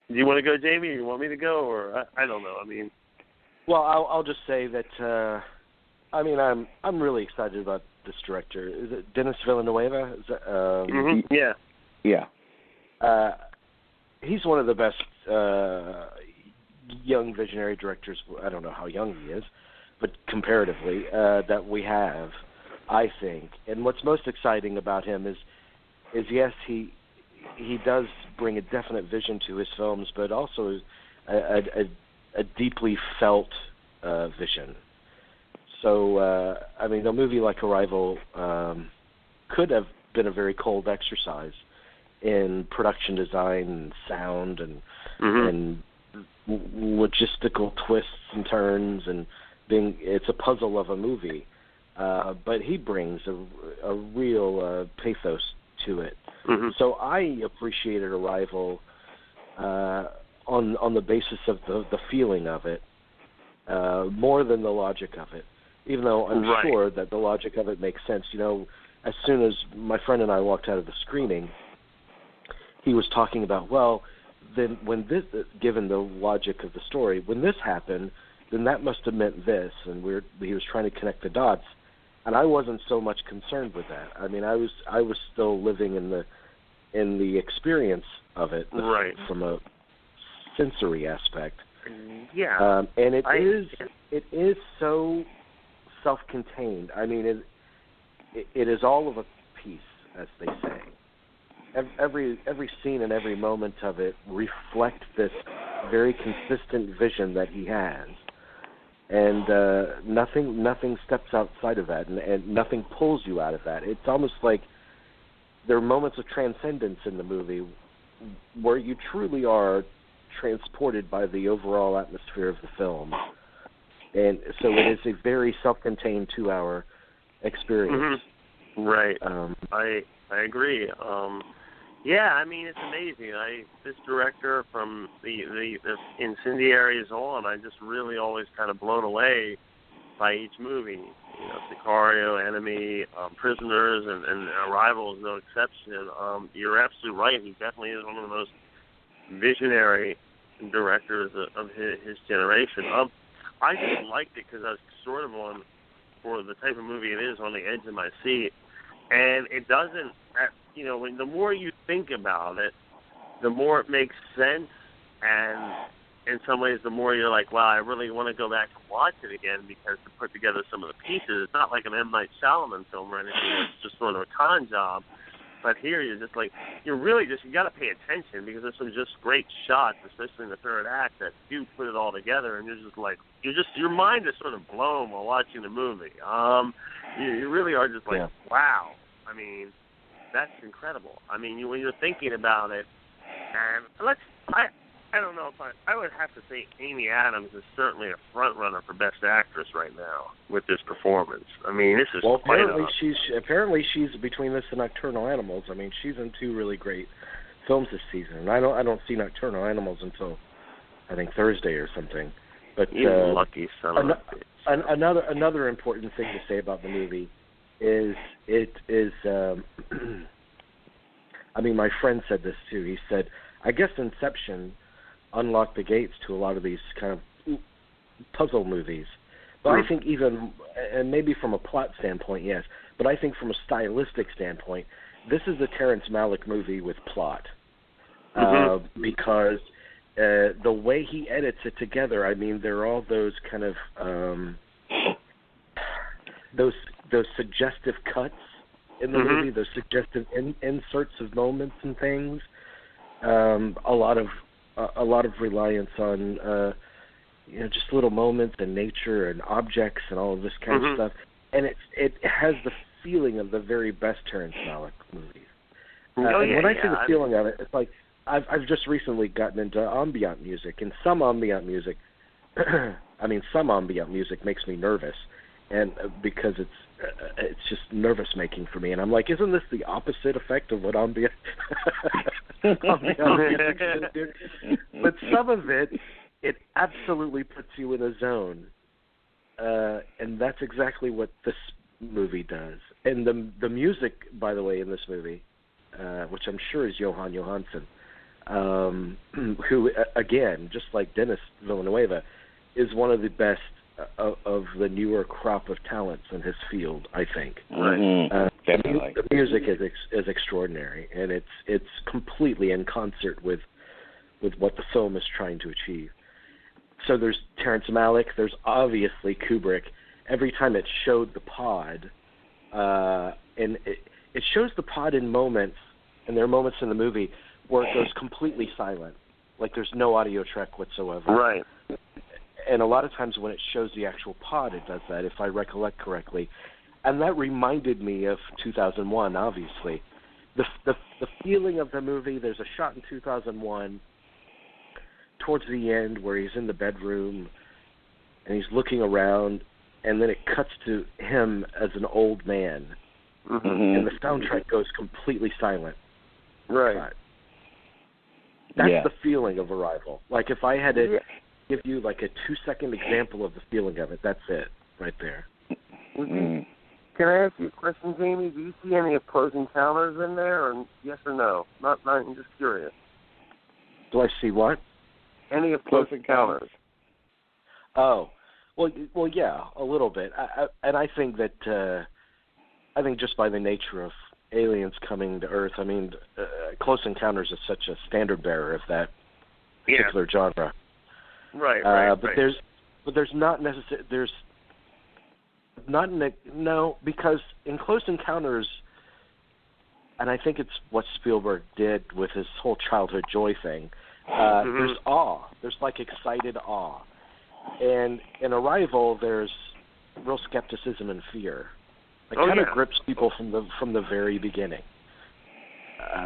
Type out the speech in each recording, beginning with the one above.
Do you want to go, Jamie, or you want me to go, or I don't know. I mean, well, I'll just say that. I'm really excited about this director. Is it Denis Villeneuve? Is that, Yeah. Yeah. He's one of the best young visionary directors. I don't know how young he is, but comparatively, that we have, I think. And what's most exciting about him is yes, he does bring a definite vision to his films, but also a deeply felt vision. So, a movie like Arrival could have been a very cold exercise in production design and sound and logistical twists and turns, and it's a puzzle of a movie. But he brings a real pathos to it. So I appreciated Arrival on the basis of the feeling of it more than the logic of it. Even though I'm sure that the logic of it makes sense. As soon as my friend and I walked out of the screening, he was talking about, well, then when this, given the logic of the story, when this happened, then that must have meant this, and he was trying to connect the dots, and I wasn't so much concerned with that. I mean, I was still living in the experience of it from a sensory aspect. Yeah, and it is so self-contained. I mean, it is all of a piece, as they say. Every scene and every moment of it reflect this very consistent vision that he has, and nothing steps outside of that, and nothing pulls you out of that. It's almost like there are moments of transcendence in the movie where you truly are transported by the overall atmosphere of the film. And so it is a very self-contained 2-hour experience. Right. I agree. Yeah, I mean, it's amazing. This director, from the Incendiaries on, I just really always kind of blown away by each movie. Sicario, Enemy, Prisoners, and Arrival is no exception. You're absolutely right. He definitely is one of the most visionary directors of his generation. I just liked it because I was sort of for the type of movie it is, on the edge of my seat. And it doesn't, when the more you think about it, the more it makes sense. And in some ways, the more you're like, wow, I really want to go back and watch it again, because to put together some of the pieces, it's not like an M. Night Shyamalan film or anything. It's just sort of a con job. But here you're just like, you got to pay attention, because there's some just great shots, especially in the third act, that do put it all together, and you're just like, your mind is sort of blown while watching the movie. You really are just like, wow. I mean, that's incredible. I mean, when you're thinking about it, and I don't know if I would have to say Amy Adams is certainly a front runner for Best Actress right now with this performance. I mean, this is apparently she's between this and Nocturnal Animals. I mean, she's in 2 really great films this season, and I don't see Nocturnal Animals until I think Thursday or something. But lucky son of a bitch. Another important thing to say about the movie is it is. I mean, my friend said this too. He said, I guess Inception unlocked the gates to a lot of these kind of puzzle movies. But I think even, and maybe from a plot standpoint, yes, but I think from a stylistic standpoint, this is a Terrence Malick movie with plot. Because the way he edits it together, I mean, there are all those kind of, those suggestive cuts in the movie, those suggestive inserts of moments and things. A lot of reliance on just little moments and nature and objects and all of this kind of stuff, and it has the feeling of the very best Terrence Malick movies. When I say the feeling of it, it's like I've just recently gotten into ambient music, and some ambient music, some ambient music makes me nervous, and because it's just nervous making for me, and I'm like, isn't this the opposite effect of what ambient music should do? But some of it absolutely puts you in a zone, and that's exactly what this movie does. And the music, by the way, in this movie, which I'm sure is Johan Johansson, who, again, just like Dennis Villanueva, is one of the best of the newer crop of talents in his field, I think. Definitely. The music is extraordinary, and it's completely in concert with what the film is trying to achieve. So there's Terrence Malick, there's obviously Kubrick. Every time it showed the pod, and it shows the pod in moments, and there are moments in the movie where it goes completely silent, like there's no audio track whatsoever. Right. And a lot of times when it shows the actual pod, it does that, if I recollect correctly. And that reminded me of 2001, obviously. The feeling of the movie, there's a shot in 2001 towards the end where he's in the bedroom and he's looking around, and then it cuts to him as an old man. And the soundtrack goes completely silent. Right. That's the feeling of Arrival. Like if I had to give you like a 2-second example of the feeling of it, that's it right there. Can I ask you a question, Jamie? Do you see any of Close Encounters in there, or yes or no? Not I'm just curious. Do I see what? Any of Close Encounters? Oh, well, yeah, a little bit. I think that I think just by the nature of aliens coming to Earth, I mean, Close Encounters is such a standard bearer of that particular genre. Right. There's not necessarily because in Close Encounters, and I think it's what Spielberg did with his whole childhood joy thing. There's awe. There's like excited awe, and in Arrival, there's real skepticism and fear. It kind of grips people from the very beginning.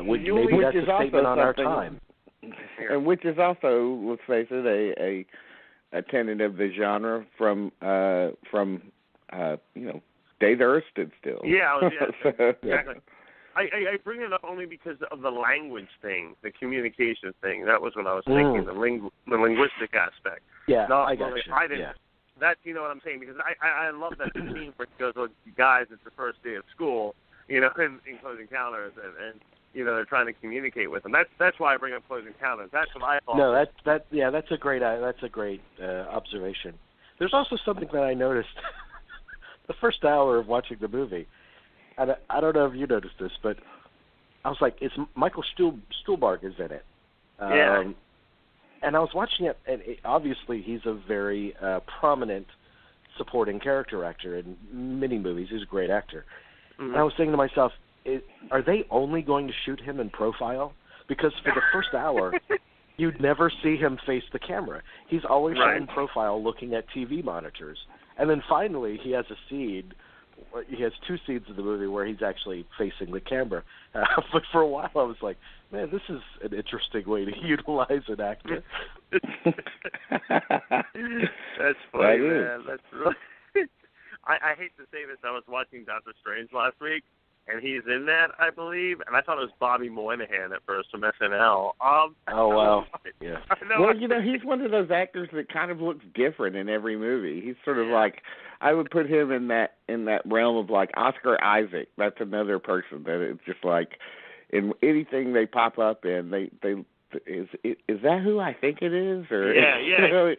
Maybe that's a statement on our time. And which is also, let's face it, a tenet of the genre from Day the Earth Stood Still. Exactly. I bring it up only because of the language thing, the communication thing. That was what I was thinking, the linguistic aspect. Yeah, I got you. I didn't. That's, you know what I'm saying, because I love that scene where he goes, "Well, guys, it's the first day of school," in Close Encounters, and they're trying to communicate with them. That's why I bring up Close Encounters. That's what I thought. No, that's a great observation. There's also something that I noticed the first hour of watching the movie, and I don't know if you noticed this, but I was like, "It's Michael Stuhlbarg is in it." And I was watching it, and obviously he's a very prominent supporting character actor in many movies. He's a great actor. And I was thinking to myself, are they only going to shoot him in profile? Because for the first hour, you'd never see him face the camera. He's always shot in profile looking at TV monitors. And then finally he has a scene. He has 2 scenes of the movie where he's actually facing the camera. But for a while I was like, man, this is an interesting way to utilize an actor. That's funny, man. That's really... I hate to say this. I was watching Doctor Strange last week, and he's in that, I believe. And I thought it was Bobby Moynihan at first from SNL. Oh, wow. Yeah. Well, he's one of those actors that kind of looks different in every movie. He's sort of like, I would put him in that realm of like Oscar Isaac. That's another person that it's just like, in anything they pop up in, is that who I think it is? Or